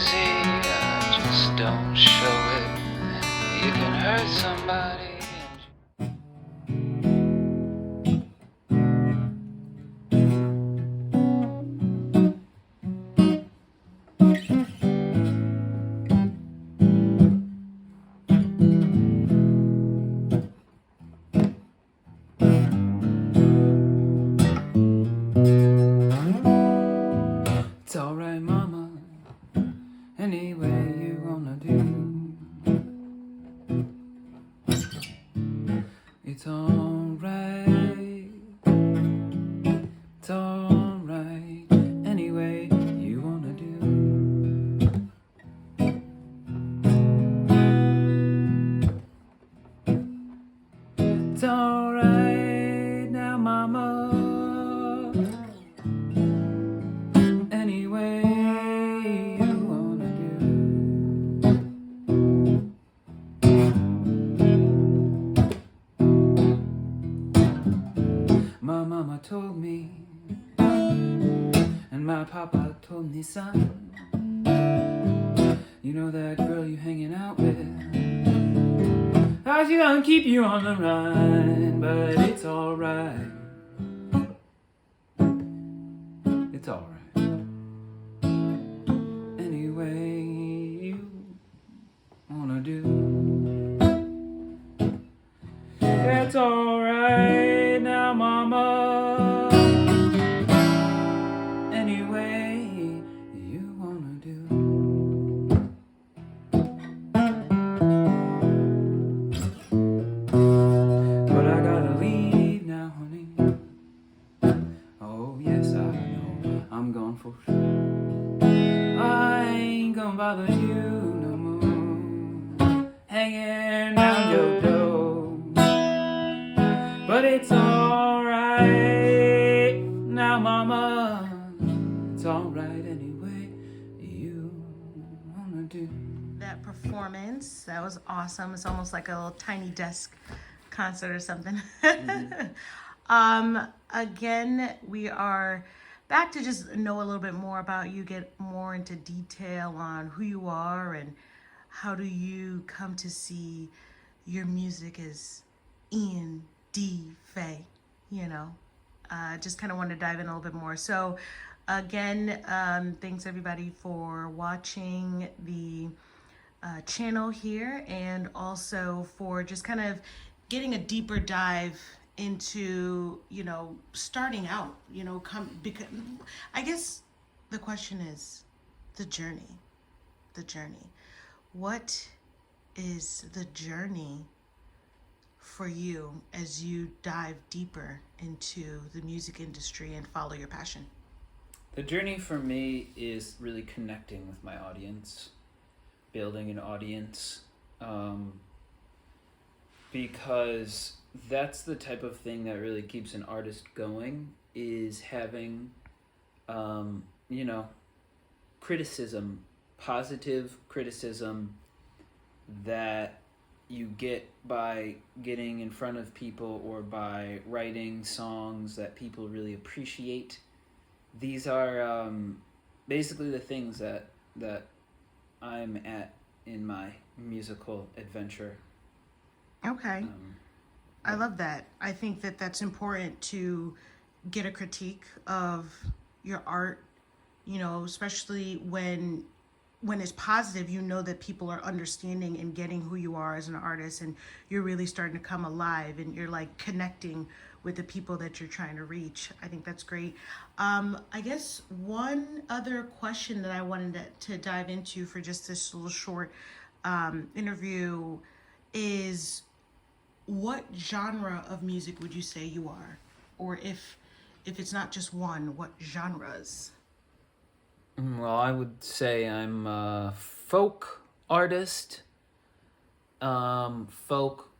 crazy, I just don't show it. You can hurt somebody. It's alright, mama, any way you wanna do. It's alright, it's alright, any way you wanna do. It's alright now, mama, any way you wanna do. My mama told me, and my papa told me, son, you know that girl you hanging out with, how she gonna keep you on the run, but it's alright. It's alright. Any way you wanna do. It's alright now, mama. Any way you wanna do. But I gotta leave now, honey. Oh yes, I know I'm gone for sure. I ain't gonna bother you no more, hanging round your door. But it's alright now, mama. It's alright anyway you wanna do. That performance, that was awesome. It's almost like a little tiny desk concert or something. Again, we are back to just know a little bit more about you, get more into detail on who you are and how do you come to see your music as Ian D Fay, you know. Just kind of want to dive in a little bit more. So again, thanks everybody for watching the channel here, and also for just kind of getting a deeper dive into, you know, starting out, you know, because I guess the question is the journey. What is the journey for you as you dive deeper into the music industry and follow your passion? The journey for me is really connecting with my audience, building an audience, because that's the type of thing that really keeps an artist going, is having, you know, criticism, positive criticism that you get by getting in front of people or by writing songs that people really appreciate. These are basically the things that I'm at in my musical adventure. Okay. I love that. I think that that's important to get a critique of your art, you know, especially when it's positive, you know that people are understanding and getting who you are as an artist, and you're really starting to come alive and you're like connecting with the people that you're trying to reach. I think that's great. I guess one other question that I wanted to dive into for just this little short interview is, what genre of music would you say you are? Or if it's not just one, what genres? Well, I would say I'm a folk artist, folk,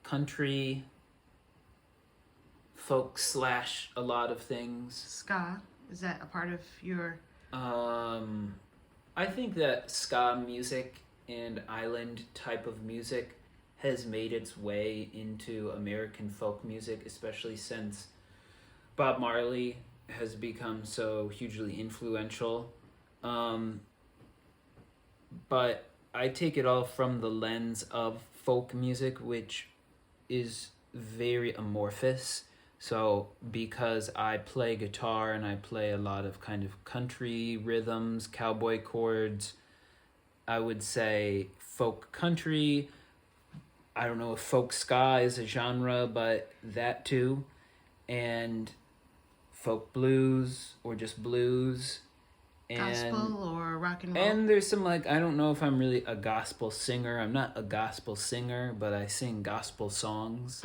country, folk / a lot of things. Ska, is that a part of your... I think that ska music and island type of music has made its way into American folk music, especially since Bob Marley has become so hugely influential. but I take it all from the lens of folk music, which is very amorphous. So because I play guitar and I play a lot of kind of country rhythms, cowboy chords, I would say folk country. I don't know if folk ska is a genre, but that too. And folk blues or just blues. And, gospel or rock and roll. And there's some, like, I don't know if I'm really a gospel singer. I'm not a gospel singer, but I sing gospel songs.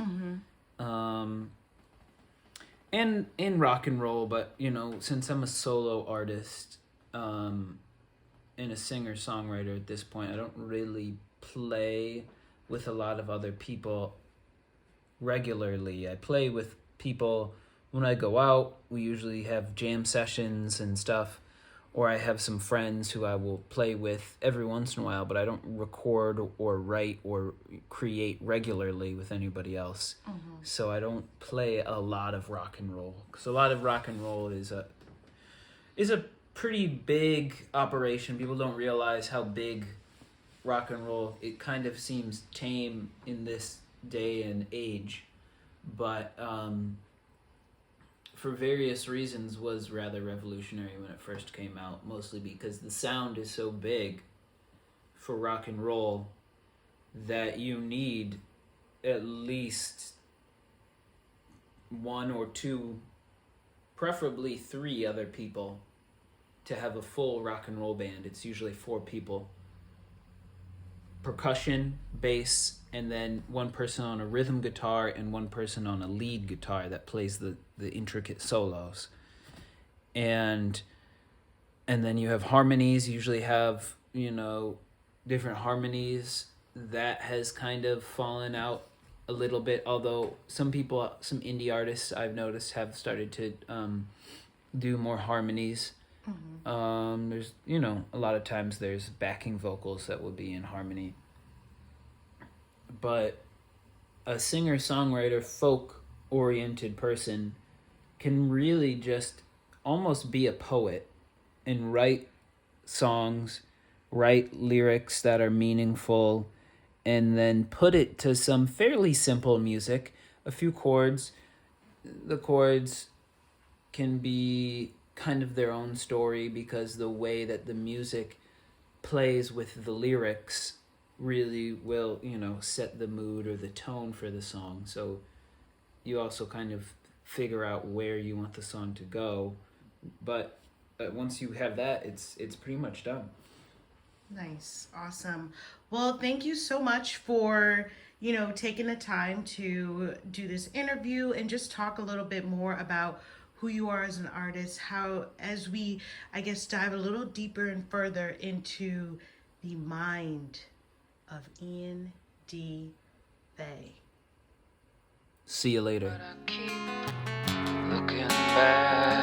And in rock and roll, but, you know, since I'm a solo artist and a singer-songwriter at this point, I don't really play with a lot of other people regularly. I play with people when I go out. We usually have jam sessions and stuff, or I have some friends who I will play with every once in a while, but I don't record or write or create regularly with anybody else. So I don't play a lot of rock and roll, because a lot of rock and roll is a pretty big operation. People don't realize how big rock and roll, it kind of seems tame in this day and age, but for various reasons was rather revolutionary when it first came out, mostly because the sound is so big for rock and roll that you need at least one or two, preferably three other people to have a full rock and roll band. It's usually 4 people. Percussion, bass, and then one person on a rhythm guitar and one person on a lead guitar that plays the intricate solos. And then you have harmonies. You usually have, you know, different harmonies. That has kind of fallen out a little bit, although some indie artists I've noticed have started to do more harmonies. There's, you know, a lot of times there's backing vocals that will be in harmony. But a singer-songwriter, folk-oriented person can really just almost be a poet and write songs, write lyrics that are meaningful, and then put it to some fairly simple music, a few chords. The chords can be kind of their own story, because the way that the music plays with the lyrics really will, you know, set the mood or the tone for the song. So you also kind of figure out where you want the song to go, but once you have that, it's pretty much done. Nice. Awesome. Well, thank you so much for, you know, taking the time to do this interview and just talk a little bit more about who you are as an artist, how, as we, I guess, dive a little deeper and further into the mind of Ian D Fay. See you later. But I keep looking back.